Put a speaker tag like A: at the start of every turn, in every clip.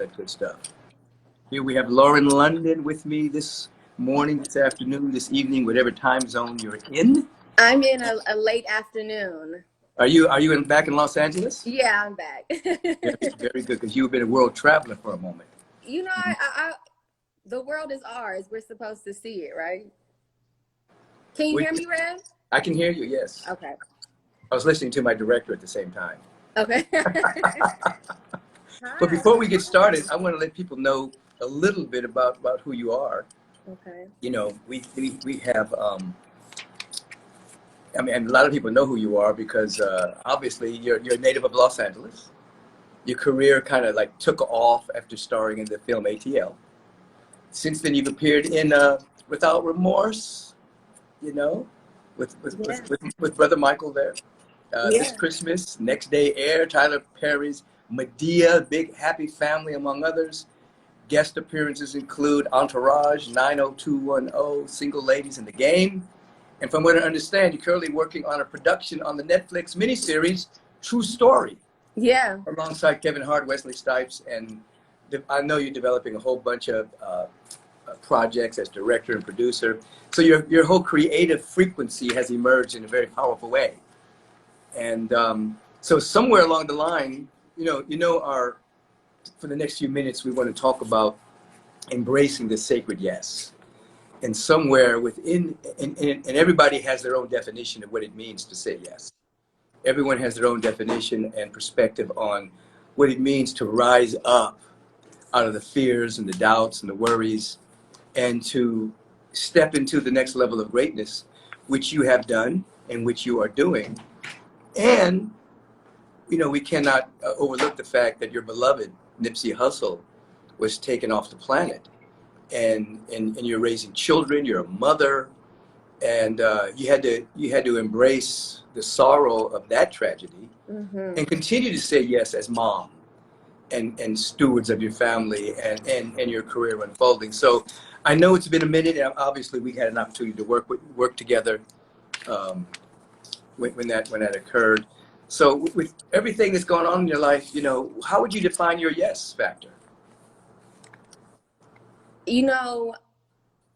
A: that good stuff. Here we have Laurenlondon with me this morning, this afternoon, this evening, whatever time zone you're in.
B: I'm in a late afternoon.
A: Are you back in Los Angeles?
B: Yeah, I'm back.
A: Very, very good, because you've been a world traveler for a moment.
B: You know, I the world is ours. We're supposed to see it, right? Can you
A: We,
B: hear me, Rev?
A: I can hear you, yes.
B: Okay.
A: I was listening to my director at the same time.
B: Okay.
A: But
B: Hi.
A: before we get started, I want to let people know a little bit about who you are.
B: Okay.
A: You know, we have, I mean, and a lot of people know who you are because obviously you're a native of Los Angeles. Your career kind of like took off after starring in the film ATL. Since then, you've appeared in Without Remorse, you know, with
B: Yeah.
A: with Brother Michael there. This
B: Yeah.
A: Christmas, Next Day Air, Tyler Perry's Medea, Big Happy Family, among others. Guest appearances include Entourage, 90210, Single Ladies in the Game. And from what I understand, you're currently working on a production on the Netflix miniseries True Story,
B: Yeah.
A: alongside Kevin Hart, Wesley Snipes, and I know you're developing a whole bunch of projects as director and producer. So your whole creative frequency has emerged in a very powerful way. And so somewhere along the line, for the next few minutes, we want to talk about embracing the sacred yes. And somewhere within, and everybody has their own definition of what it means to say yes. Everyone has their own definition and perspective on what it means to rise up out of the fears and the doubts and the worries and to step into the next level of greatness, which you have done and which you are doing. And, we cannot overlook the fact that your beloved Nipsey Hussle was taken off the planet. And you're raising children, you're a mother, and you had to embrace the sorrow of that tragedy and continue to say yes as mom and stewards of your family and your career unfolding. So I know it's been a minute, and obviously we had an opportunity to work together when that occurred. So with everything that's going on in your life, how would you define your yes factor?
B: You know,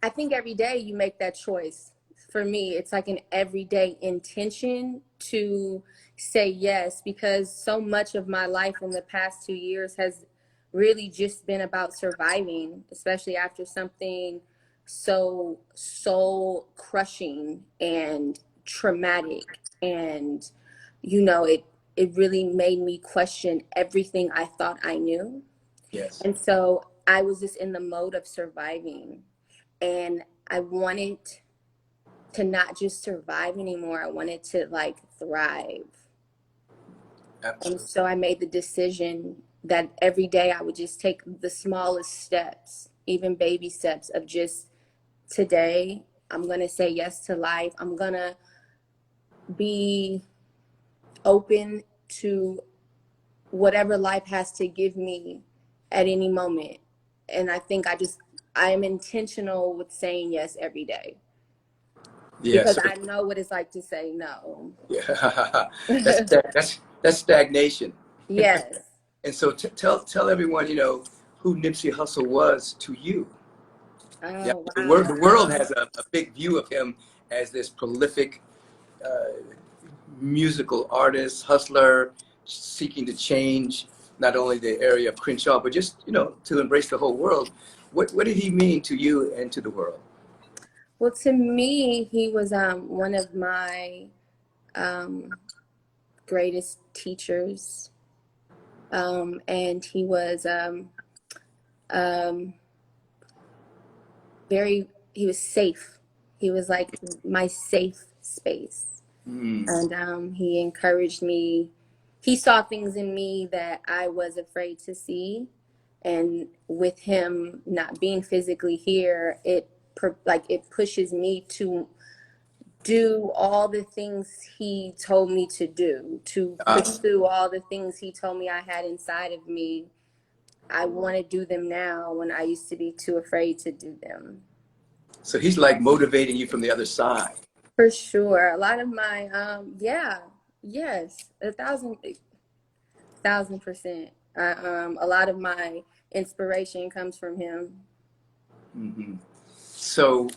B: I think every day you make that choice. For me, it's like an everyday intention to say yes, because so much of my life in the past 2 years has really just been about surviving, especially after something so soul crushing and traumatic. And, it really made me question everything I thought I knew.
A: Yes.
B: And so I was just in the mode of surviving. And I wanted to not just survive anymore. I wanted to thrive. And
A: Absolutely.
B: so I made the decision that every day I would just take the smallest steps, even baby steps, of just today, I'm going to say yes to life. I'm going to be open to whatever life has to give me at any moment. And I think I am intentional with saying yes every day,
A: Yeah.
B: because
A: So
B: I know what it's like to say no.
A: yeah, that's stagnation.
B: Yes.
A: And so tell everyone, who Nipsey Hussle was to you. Yeah,
B: Oh,
A: the world has a big view of him as this prolific musical artist, hustler, seeking to change not only the area of Crenshaw, but just to embrace the whole world. What did he mean to you and to the world?
B: Well, to me, he was one of my um, greatest teachers, and he was um, he was safe. He was like my safe space.
A: Mm.
B: And he encouraged me. He saw things in me that I was afraid to see. And with him not being physically here, it pushes me to do all the things he told me to do, to pursue all the things he told me I had inside of me. I want to do them now when I used to be too afraid to do them.
A: So he's like motivating you from the other side.
B: For sure. A lot of my, yeah, yes, 1,000%. A lot of my inspiration comes from him.
A: Hmm. So,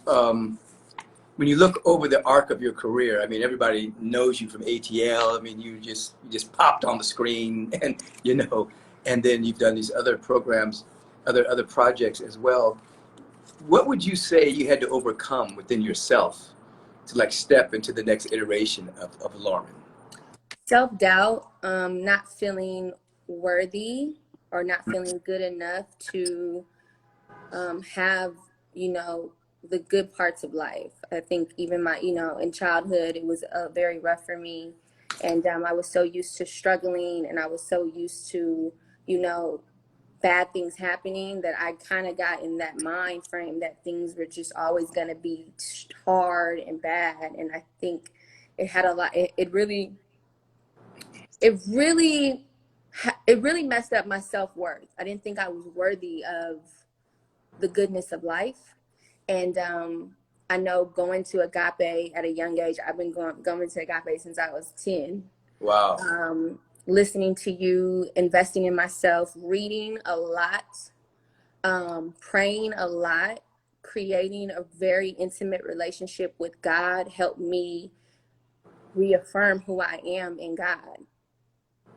A: when you look over the arc of your career, I mean, everybody knows you from ATL. I mean, you just popped on the screen, and and then you've done these other programs, other projects as well. What would you say you had to overcome within yourself to like step into the next iteration of Lauren?
B: Self-doubt, not feeling worthy or not feeling good enough to have, you know, the good parts of life. I think even my, in childhood, it was very rough for me. And I was so used to struggling, and I was so used to, you know, bad things happening, that I kind of got in that mind frame that things were just always going to be hard and bad. And I think it had a lot, it really, it really messed up my self-worth. I didn't think I was worthy of the goodness of life. And I know going to Agape at a young age, I've been going to Agape since I was 10.
A: Wow.
B: Listening to you, investing in myself, reading a lot, praying a lot, creating a very intimate relationship with God helped me reaffirm who I am in God.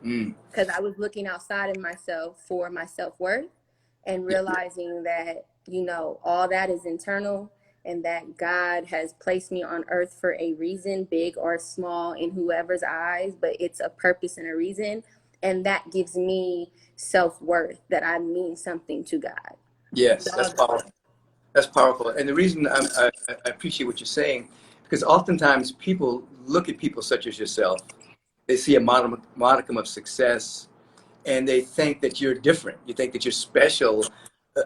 A: Mm.
B: Because I was looking outside of myself for my self-worth, and realizing that, all that is internal, and that God has placed me on earth for a reason, big or small in whoever's eyes, but it's a purpose and a reason. And that gives me self-worth, that I mean something to God.
A: Yes, that's powerful. That's powerful. And the reason I appreciate what you're saying, because oftentimes people look at people such as yourself, they see a modicum of success, and they think that you're different. You think that you're special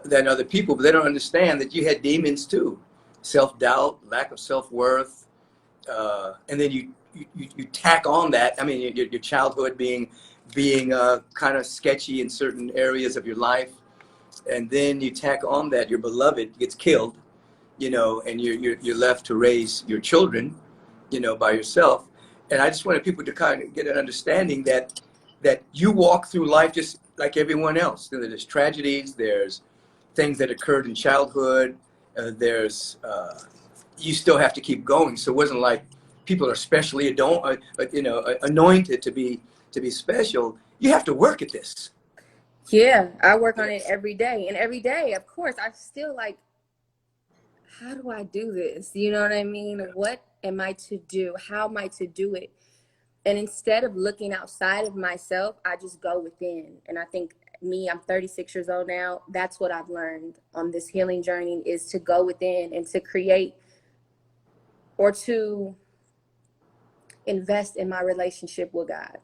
A: than other people, but they don't understand that you had demons too. Self-doubt, lack of self-worth, and then you tack on that. I mean, your childhood being kind of sketchy in certain areas of your life, and then you tack on that your beloved gets killed, and you're left to raise your children, by yourself. And I just wanted people to kind of get an understanding that you walk through life just like everyone else. There's tragedies, there's things that occurred in childhood, there's you still have to keep going. So it wasn't like people are specially anointed to be special. You have to work at this.
B: Yeah, I work on it every day. And every day, of course, I still like, how do I do this? You know what I mean? What am I to do? How am I to do it? And instead of looking outside of myself, I just go within. And I think I'm 36 years old now. That's what I've learned on this healing journey, is to go within and to create, or to invest in my relationship with God.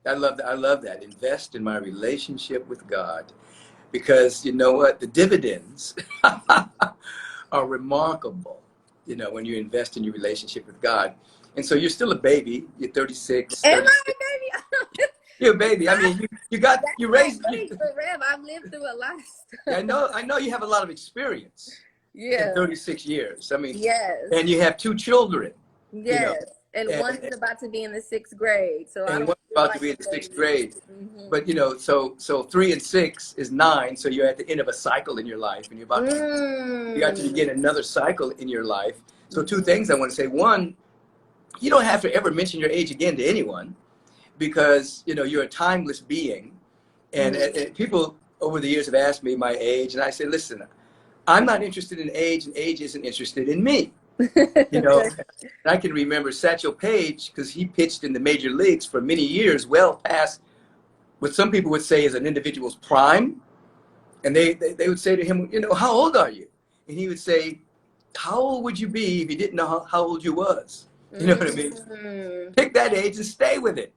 A: I love that. I love that. Invest in my relationship with God, because you know what? The dividends are remarkable, when you invest in your relationship with God. And so you're still a baby. You're 36,
B: Am I,
A: 36.
B: baby?
A: You're a baby. I mean, you
B: That's
A: raised.
B: my age for Rev. I've lived through a lot of
A: I
B: stuff.
A: know. I know you have a lot of experience in
B: Yeah.
A: 36 years. I mean,
B: Yes.
A: and you have two children. You know,
B: Yes. And
A: and
B: one is about to be in the 6th grade. So I
A: and
B: don't
A: one's
B: feel
A: about to
B: like
A: be in
B: a
A: the sixth
B: baby.
A: grade.
B: Mm-hmm.
A: But so 3 and 6 is 9. So you're at the end of a cycle in your life, and you got to begin another cycle in your life. So two things I want to say. One, you don't have to ever mention your age again to anyone, because you're a timeless being. And people over the years have asked me my age, and I say, listen, I'm not interested in age, and age isn't interested in me. And I can remember Satchel Paige, because he pitched in the major leagues for many years, well past what some people would say is an individual's prime. And they would say to him, how old are you? And he would say, how old would you be if you didn't know how old you was? You know what I mean?
B: Mm-hmm.
A: Pick that age and stay with it,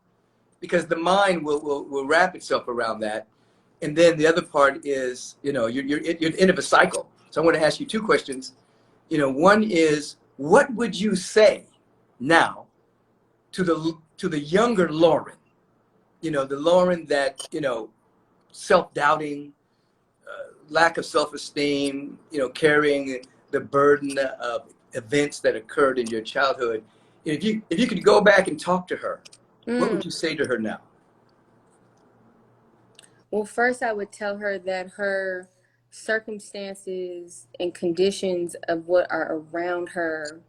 A: because the mind will wrap itself around that. And then the other part is, you're at the end of a cycle. So I want to ask you two questions. One is, what would you say now to the younger Lauren? The Lauren that, self-doubting, lack of self-esteem, carrying the burden of events that occurred in your childhood. If you could go back and talk to her, what would you say to her now?
B: Well, first, I would tell her that her circumstances and conditions of what are around her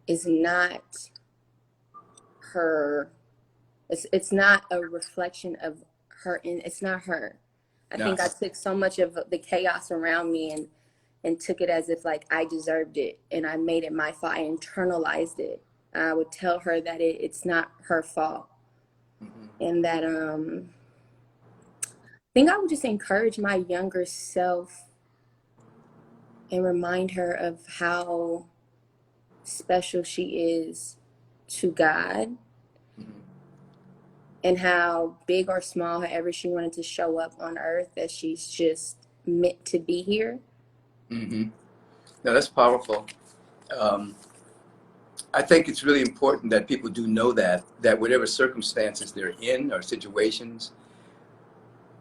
B: is not her. It's not a reflection of her, and it's not her. I
A: No.
B: think I took so much of the chaos around me and took it as if like I deserved it, and I made it my fault. I internalized it. I would tell her that it's not her fault,
A: Hmm.
B: and that I think I would just encourage my younger self and remind her of how special she is to God,
A: Hmm.
B: and how big or small, however she wanted to show up on earth, that she's just meant to be here.
A: Hmm. No, that's powerful. Um, I think it's really important that people do know that whatever circumstances they're in or situations,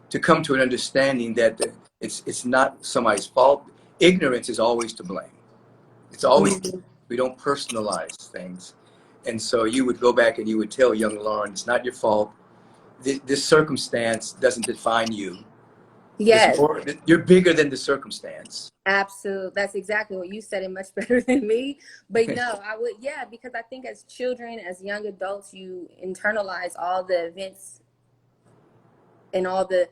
A: to come to an understanding that it's not somebody's fault. Ignorance is always to blame. It's always,
B: Mhm.
A: we don't personalize things. And so you would go back and you would tell young Lauren, it's not your fault. This circumstance doesn't define you. There's
B: Yes,
A: more, you're bigger than the circumstance.
B: absolutely. That's exactly what you said, it much better than me. But no, I would, yeah, because I think as children, as young adults, you internalize all the events and all the,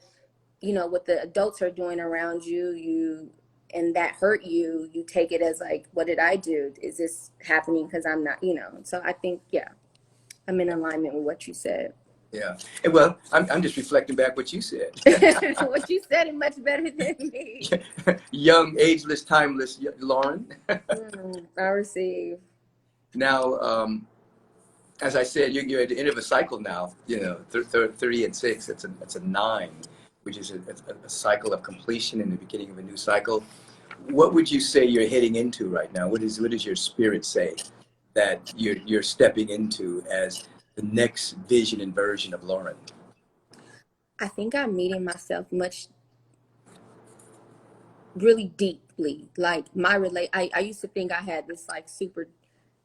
B: what the adults are doing around you, and that hurt you, you take it as like, what did I do? Is this happening because I'm not, So I think, yeah, I'm in alignment with what you said.
A: Yeah. And well, I'm just reflecting back what you said.
B: What you said is much better than me.
A: Young, ageless, timeless Lauren.
B: I receive.
A: Now, as I said, you're at the end of a cycle now. 30 and 6. That's a 9, which is a cycle of completion and the beginning of a new cycle. What would you say you're heading into right now? What does your spirit say that you're stepping into as the next vision and version of Lauren?
B: I think I'm meeting myself much really deeply. Like I used to think I had this like super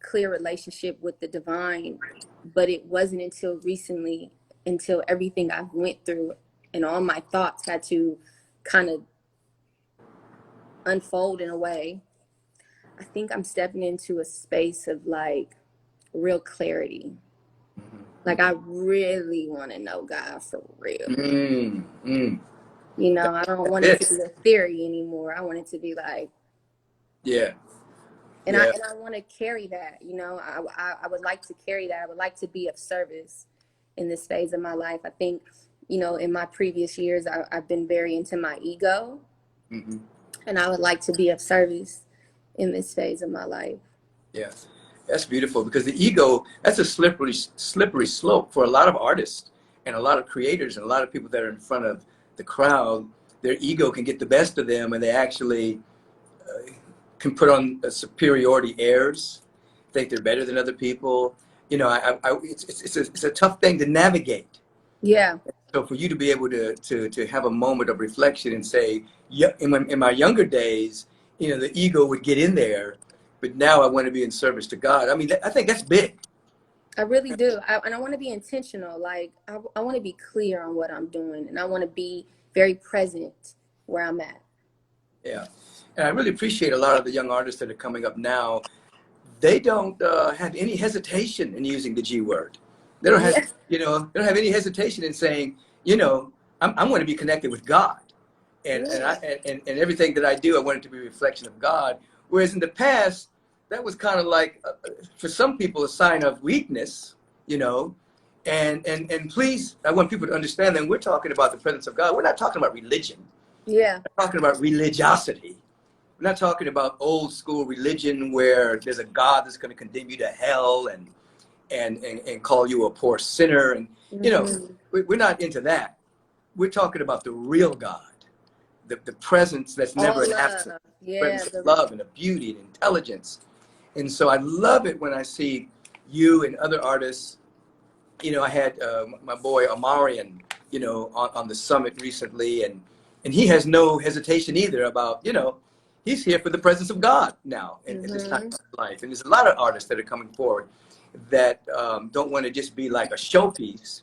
B: clear relationship with the divine, but it wasn't until recently, until everything I went through and all my thoughts had to kind of unfold in a way. I think I'm stepping into a space of like real clarity. Like I really want to know God for real.
A: Mm, mm.
B: I don't want it to
A: This,
B: be a theory anymore. I want it to be like,
A: yeah,
B: and I
A: yeah.
B: and I want to carry that. I would like to carry that. I would like to be of service in this phase of my life. I think, in my previous years, I've been very into my ego,
A: Hmm.
B: and I would like to be of service in this phase of my life.
A: Yeah, that's beautiful because the ego, that's a slippery slope for a lot of artists and a lot of creators and a lot of people that are in front of the crowd. Their ego can get the best of them and they actually can put on a superiority airs, think they're better than other people. It's a tough thing to navigate.
B: Yeah,
A: So for you to be able to have a moment of reflection and say, yeah, in my younger days, the ego would get in there, but now I want to be in service to God. I mean, I think that's big.
B: I really do. And I want to be intentional. Like I want to be clear on what I'm doing, and I want to be very present where I'm at.
A: Yeah, and I really appreciate a lot of the young artists that are coming up now. They don't have any hesitation in using the G word. They don't have,
B: Yeah,
A: they don't have any hesitation in saying, I'm going to be connected with God.
B: yeah,
A: And everything that I do, I want it to be a reflection of God. Whereas in the past, that was kind of like for some people a sign of weakness, you know. And please, I want people to understand that we're talking about the presence of God. We're not talking about religion.
B: yeah.
A: We're talking about religiosity. We're not talking about old school religion where there's a God that's going to condemn you to hell and call you a poor sinner. And
B: Hmm.
A: we're not into that. We're talking about the real God, the presence that's never
B: All
A: an absent,
B: love. Yeah,
A: presence of love and of beauty and intelligence. And so I love it when I see you and other artists. I had my boy Amarian, on the summit recently, and he has no hesitation either about, he's here for the presence of God now at this time
B: hmm
A: of his life. And there's a lot of artists that are coming forward that don't want to just be like a showpiece.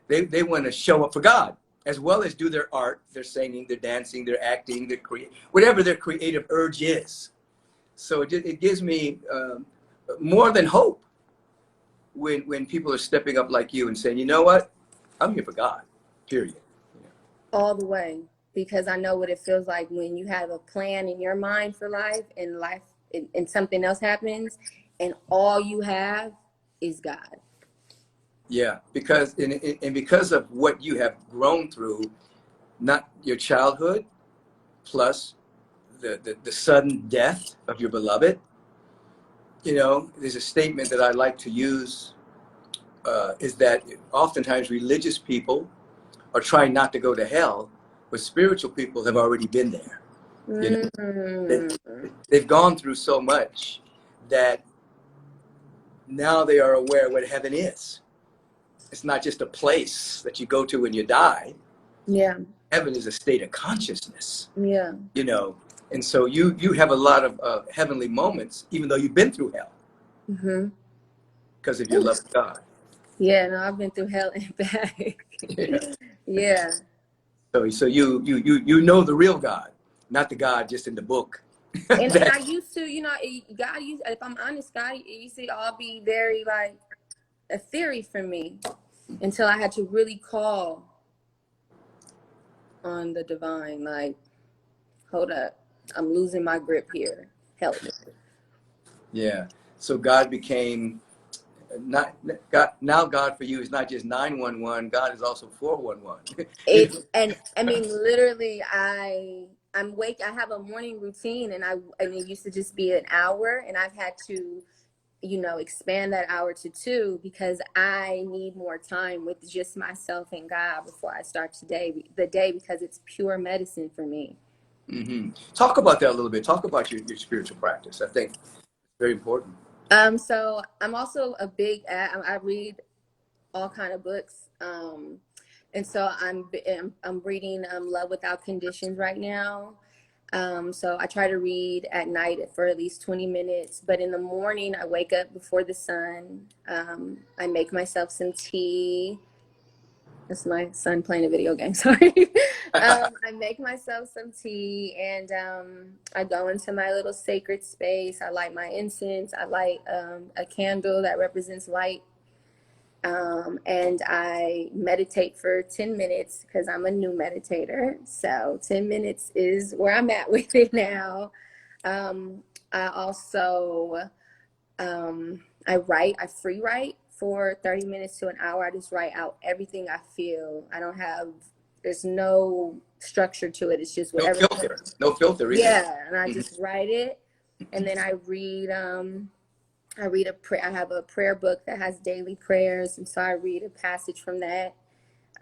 A: They want to show up for God as well as do their art, their singing, their dancing, their acting, whatever their creative urge is. So it gives me more than hope when people are stepping up like you and saying, you know what, I'm here for God, period.
B: All the way, because I know what it feels like when you have a plan in your mind for life and something else happens and all you have is God.
A: Yeah, because and because of what you have grown through, not your childhood, plus the sudden death of your beloved. You know, there's a statement that I like to use, is that oftentimes religious people are trying not to go to hell, but spiritual people have already been there. You know, they've gone through so much that now they are aware what heaven is. It's not just a place that you go to when you die.
B: Yeah.
A: Heaven is a state of consciousness.
B: Yeah.
A: You know, and so you have a lot of heavenly moments, even though you've been through hell, because of your love of God.
B: Yeah, no, I've been through hell and back.
A: Yeah.
B: Yeah.
A: So you know the real God, not the God just in the book.
B: And I used to, God used, if I'm honest, God, it used to all be very like a theory for me until I had to really call on the divine. Like, hold up, I'm losing my grip here. Help me.
A: Yeah. So God became not God. Now God for you is not just 911. God is also 411.
B: And I mean, literally, I'm wake. I have a morning routine, and it used to just be an hour, and I've had to, expand that hour to 2 because I need more time with just myself and God before I start the day because it's pure medicine for me.
A: Talk about that a little bit. Talk about your spiritual practice. I think it's very important.
B: So I'm also a big, I read all kind of books. And so I'm reading Love Without Conditions right now. So I try to read at night for at least 20 minutes, but in the morning I wake up before the sun. I make myself some tea. That's my son playing a video game. Sorry. I make myself some tea and I go into my little sacred space. I light my incense. I light a candle that represents light. And I meditate for 10 minutes because I'm a new meditator. So 10 minutes is where I'm at with it now. I also, I free write for 30 minutes to an hour. I just write out everything I feel. There's no structure to it. It's just whatever.
A: No filter either.
B: Yeah. And I just write it. And then I read a prayer. I have a prayer book that has daily prayers, and so I read a passage from that.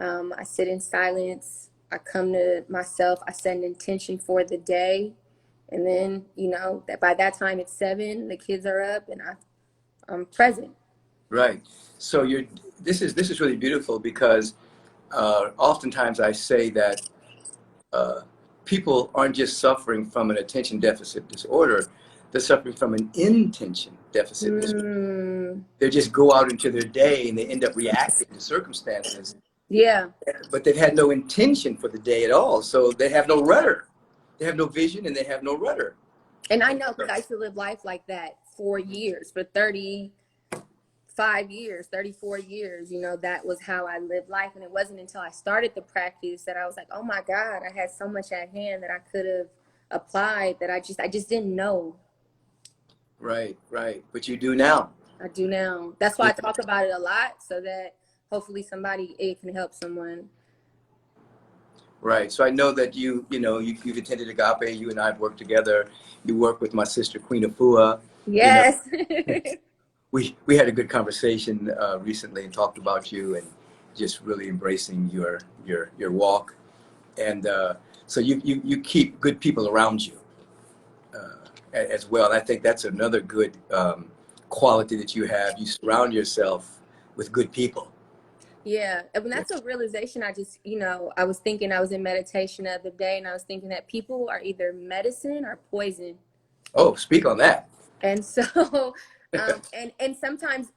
B: I sit in silence. I come to myself. I set an intention for the day, and then that by that time it's 7. The kids are up, and I'm present.
A: Right. So this is really beautiful because oftentimes I say that people aren't just suffering from an attention deficit disorder; they're suffering from an intention deficit disorder. They just go out into their day and they end up reacting to circumstances.
B: Yeah.
A: But they've had no intention for the day at all, so they have no rudder. They have no vision and they have no rudder.
B: And I know because I used to live life like that for years, for 35 years, 34 years, that was how I lived life. And it wasn't until I started the practice that I was like, oh my God, I had so much at hand that I could have applied that I just didn't know.
A: Right. But you do now.
B: I do now. That's why I talk about it a lot so that hopefully it can help someone.
A: Right. So I know that you've attended Agape. You and I have worked together. You work with my sister, Queen Afua.
B: Yes.
A: We had a good conversation recently and talked about you and just really embracing your walk. And so you keep good people around you as well. And I think that's another good quality that you have. You surround yourself with good people.
B: Yeah. And that's a realization I just, I was thinking, I was in meditation the other day and I was thinking that people are either medicine or poison.
A: Oh, speak on that.
B: And so, and sometimes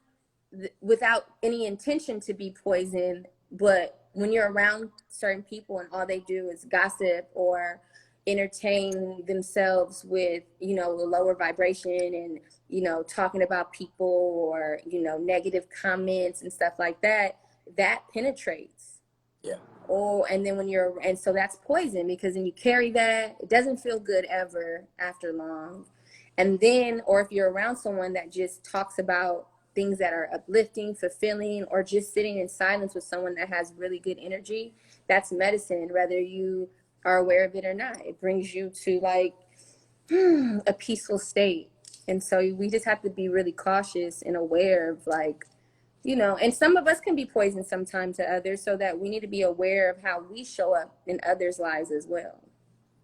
B: without any intention to be poison, but when you're around certain people and all they do is gossip or entertain themselves with, you know, a lower vibration and, you know, talking about people or, you know, negative comments and stuff like that, that penetrates.
A: Yeah.
B: Oh, and then and so that's poison, because then you carry that. It doesn't feel good ever after long. And then, or if you're around someone that just talks about things that are uplifting, fulfilling, or just sitting in silence with someone that has really good energy, that's medicine, whether you are aware of it or not. It brings you to like a peaceful state. And so we just have to be really cautious and aware of, like, you know, and some of us can be poison sometimes to others, so that we need to be aware of how we show up in others' lives as well.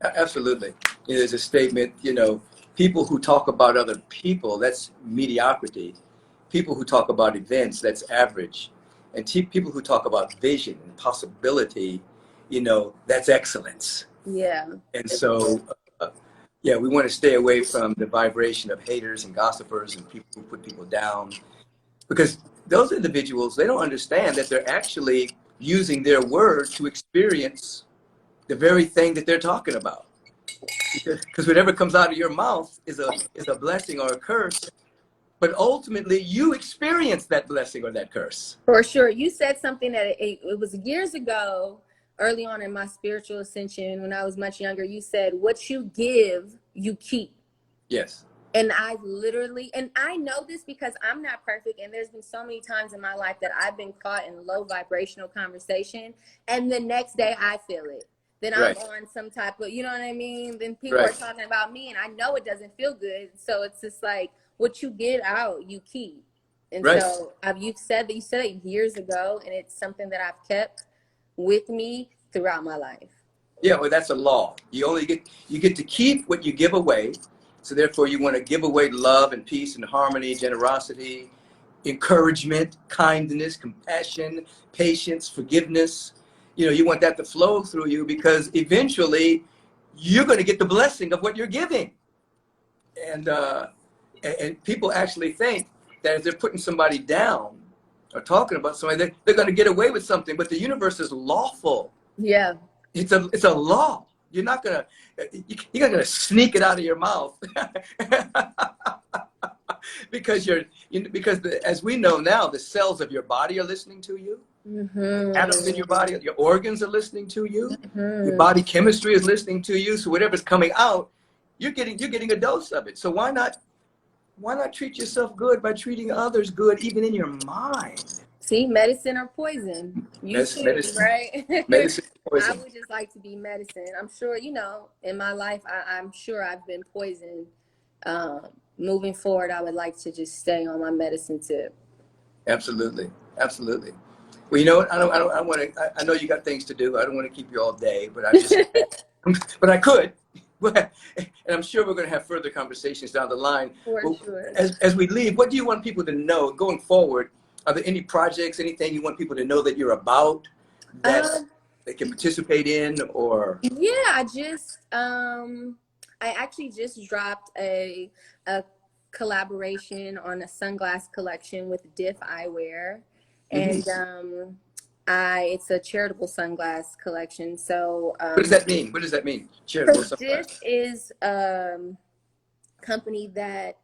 A: Absolutely. There's a statement, you know, people who talk about other people, that's mediocrity. People who talk about events, that's average. And people who talk about vision and possibility, you know, that's excellence.
B: Yeah.
A: And so, yeah, we want to stay away from the vibration of haters and gossipers and people who put people down, because those individuals, they don't understand that they're actually using their word to experience the very thing that they're talking about. Because whatever comes out of your mouth is a blessing or a curse, but ultimately you experience that blessing or that curse.
B: For sure. You said something that it was years ago, early on in my spiritual ascension, when I was much younger. You said, what you give, you keep.
A: Yes.
B: And I literally, and I know this because I'm not perfect. And there's been so many times in my life that I've been caught in low vibrational conversation. And the next day I feel it. Then I'm
A: Right.
B: on some type of, you know what I mean? Then people
A: Right.
B: are talking about me and I know it doesn't feel good. So it's just like, what you get out, you keep. And
A: Right.
B: so you said it years ago, and it's something that I've kept with me throughout my life.
A: Yeah, well, that's a law. You get to keep what you give away. So therefore you want to give away love and peace and harmony, generosity, encouragement, kindness, compassion, patience, forgiveness. You know, you want that to flow through you, because eventually you're going to get the blessing of what you're giving. And people actually think that if they're putting somebody down or talking about somebody, they're going to get away with something. But the universe is lawful.
B: Yeah.
A: It's a law. You're not gonna sneak it out of your mouth because as we know now, the cells of your body are listening to you.
B: Mm-hmm.
A: Atoms in your body, your organs are listening to you.
B: Mm-hmm.
A: Your body chemistry is listening to you. So whatever's coming out, you're getting a dose of it. So why not treat yourself good by treating others good, even in your mind?
B: See, medicine or poison? You choose, right?
A: Medicine,
B: I
A: poison.
B: would just like to be medicine. I'm sure, you know, in my life, I'm sure I've been poisoned. Moving forward, I would like to just stay on my medicine tip.
A: Absolutely, absolutely. Well, you know what? I want to. I know you got things to do. I don't want to keep you all day, but but I could. And I'm sure we're going to have further conversations down the line.
B: For
A: Well,
B: sure.
A: as we leave, what do you want people to know going forward? Are there any projects, anything you want people to know that you're about, that they can participate in, or?
B: Yeah, I actually just dropped a collaboration on a sunglass collection with Diff Eyewear, and it's a charitable sunglass collection. So
A: What does that mean? What does that mean? Charitable
B: so
A: sunglasses.
B: Diff is company that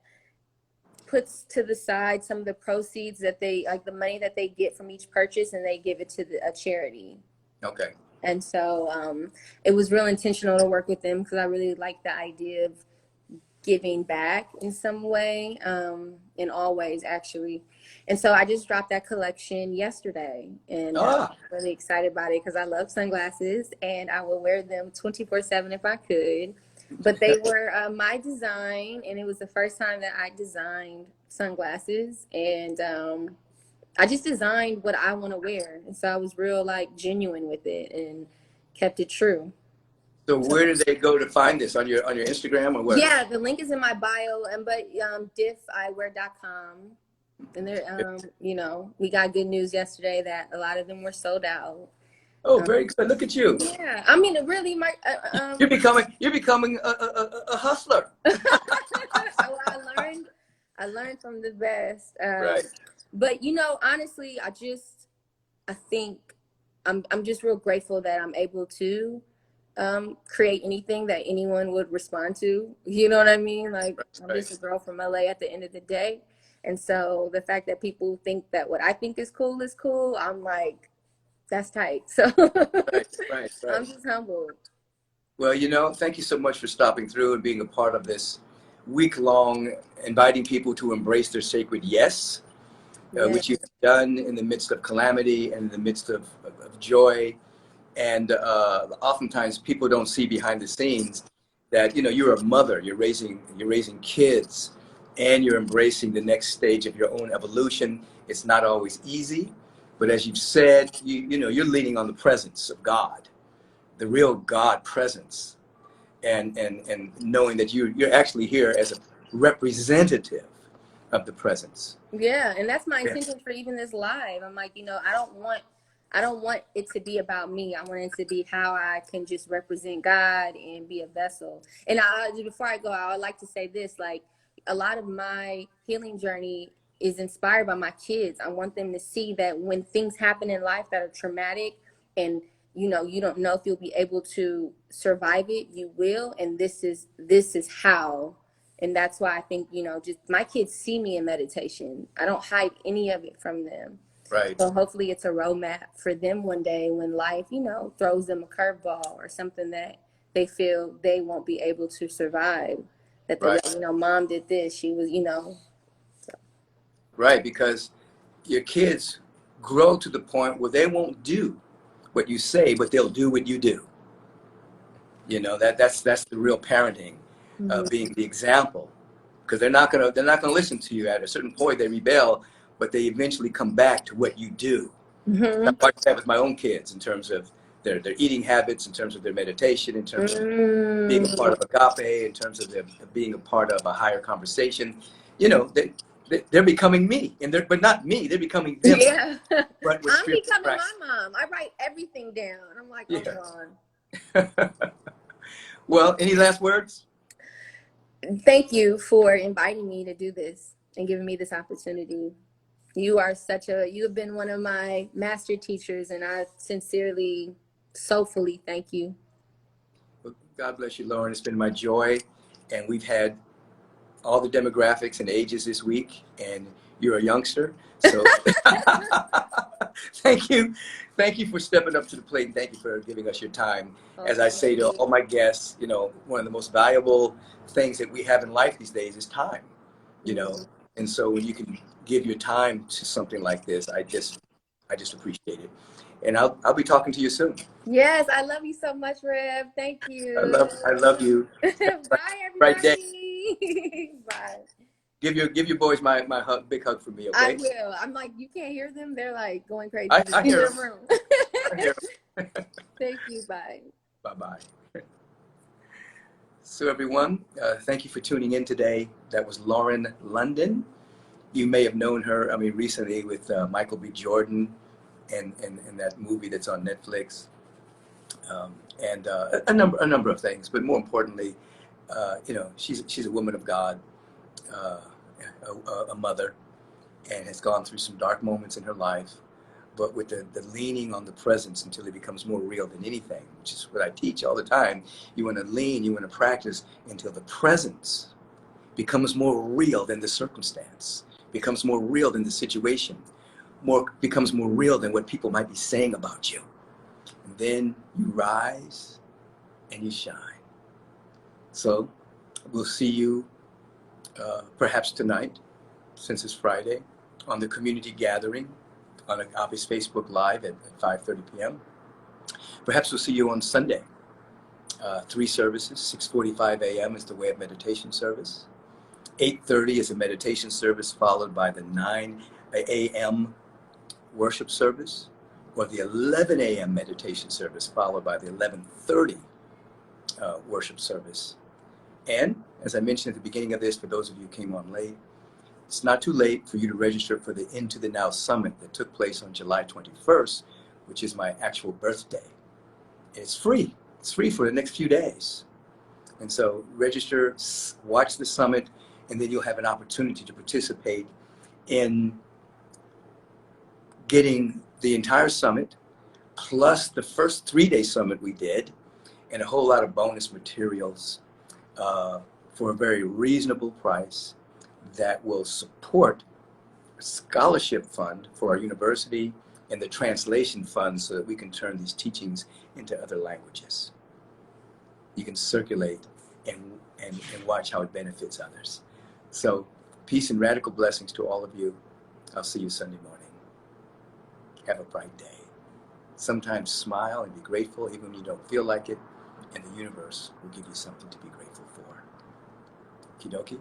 B: puts to the side some of the proceeds that they, like the money that they get from each purchase, and they give it to a charity.
A: Okay.
B: And so it was real intentional to work with them, because I really like the idea of giving back in some way, in all ways actually. And so I just dropped that collection yesterday, and I'm really excited about it because I love sunglasses and I will wear them 24/7 if I could. But they were my design, and it was the first time that I designed sunglasses, and I just designed what I want to wear. And so I was real like genuine with it and kept it true.
A: So where do they go to find this? On your Instagram or what?
B: Yeah, the link is in my bio, and but diffeyewear.com. And they're you know, we got good news yesterday that a lot of them were sold out.
A: Oh, very good. Look at you.
B: Yeah, I mean, it really might.
A: You're becoming a hustler.
B: Well, I learned from the best.
A: Right.
B: But you know, honestly, I think I'm just real grateful that I'm able to create anything that anyone would respond to. You know what I mean? Like, I'm
A: Right.
B: just a girl from LA at the end of the day. And so the fact that people think that what I think is cool, I'm like, that's tight. So
A: Right. Right.
B: I'm
A: Right.
B: just humbled.
A: Well, thank you so much for stopping through and being a part of this week-long, inviting people to embrace their sacred yes,
B: Yeah.
A: which you have done in the midst of calamity and in the midst of joy. And oftentimes people don't see behind the scenes that you're a mother, you're raising kids, and you're embracing the next stage of your own evolution. It's not always easy, but as you've said, you're leaning on the presence of God, the real God presence, and knowing that you're actually here as a representative of the presence.
B: Yeah, and that's my
A: Yeah.
B: intention for even this live. I'm like, I don't want it to be about me. I want it to be how I can just represent God and be a vessel. And before I go, I would like to say this, like, a lot of my healing journey is inspired by my kids. I want them to see that when things happen in life that are traumatic and you don't know if you'll be able to survive it, you will, and this is how. And that's why I think, just my kids see me in meditation. I don't hide any of it from them.
A: Right.
B: So hopefully it's a roadmap for them one day when life, throws them a curveball or something that they feel they won't be able to survive. That they're
A: Right.
B: like, mom did this. She was, so.
A: Right. Because your kids grow to the point where they won't do what you say, but they'll do what you do. That's the real parenting,
B: Mm-hmm.
A: being the example, because they're not gonna listen to you. At a certain point, they rebel, but they eventually come back to what you do. I
B: Mm-hmm.
A: watch that with my own kids in terms of their eating habits, in terms of their meditation, in terms of being a part
B: Mm.
A: of agape, in terms of their being a part of a higher conversation. They're becoming me, but not me. They're becoming them,
B: Yeah.
A: but with
B: I'm
A: spiritual
B: becoming my
A: practice.
B: mom. I write everything down. I'm like, oh
A: Yes.
B: God.
A: Well, any last words?
B: Thank you for inviting me to do this and giving me this opportunity. You have been one of my master teachers, and I sincerely, soulfully thank you.
A: Well, God bless you, Lauren. It's been my joy, and we've had all the demographics and ages this week, and you're a youngster, so thank you, thank you for stepping up to the plate, and thank you for giving us your time.
B: Oh,
A: As I
B: thank
A: say to
B: you.
A: all my guests, one of the most valuable things that we have in life these days is time. you know,
B: Mhm.
A: and so when you can give your time to something like this, I just appreciate it, and I'll be talking to you soon.
B: Yes, I love you so much, Rev. Thank you.
A: I love you.
B: Bye,
A: Right day.
B: everybody. Bye.
A: Give your boys my hug, big hug from me,
B: I
A: okay?
B: will. I'm like, you can't hear them. They're like going
A: I,
B: crazy
A: I
B: in
A: hear
B: the
A: them.
B: room.
A: I hear them.
B: Thank you. Bye.
A: Bye bye. So everyone, thank you for tuning in today. That was Lauren London. You may have known her, recently with Michael B. Jordan and that movie that's on Netflix, and a number of things. But more importantly, she's a woman of God, uh, a mother, and has gone through some dark moments in her life, but with the leaning on the presence until it becomes more real than anything, which is what I teach all the time. You want to lean, you want to practice until the presence becomes more real than the circumstance, becomes more real than the situation, becomes more real than what people might be saying about you. And then you rise and you shine. So we'll see you perhaps tonight, since it's Friday, on the community gathering on Agape's Facebook Live at 5:30 p.m. Perhaps we'll see you on Sunday. Three services. 6:45 a.m. is the Way of Meditation service. 8:30 is a meditation service followed by the 9 a.m. worship service, or the 11 a.m. meditation service followed by the 11:30 worship service. And as I mentioned at the beginning of this, for those of you who came on late, it's not too late for you to register for the Into the Now Summit that took place on July 21st, which is my actual birthday. It's free. It's free for the next few days. And so register, watch the summit, and then you'll have an opportunity to participate in getting the entire summit, plus the first 3-day summit we did, and a whole lot of bonus materials for a very reasonable price that will support a scholarship fund for our university and the translation fund so that we can turn these teachings into other languages. You can circulate and watch how it benefits others. So peace and radical blessings to all of you. I'll see you Sunday morning. Have a bright day. Sometimes smile and be grateful even when you don't feel like it, and the universe will give you something to be grateful for. Okie dokie.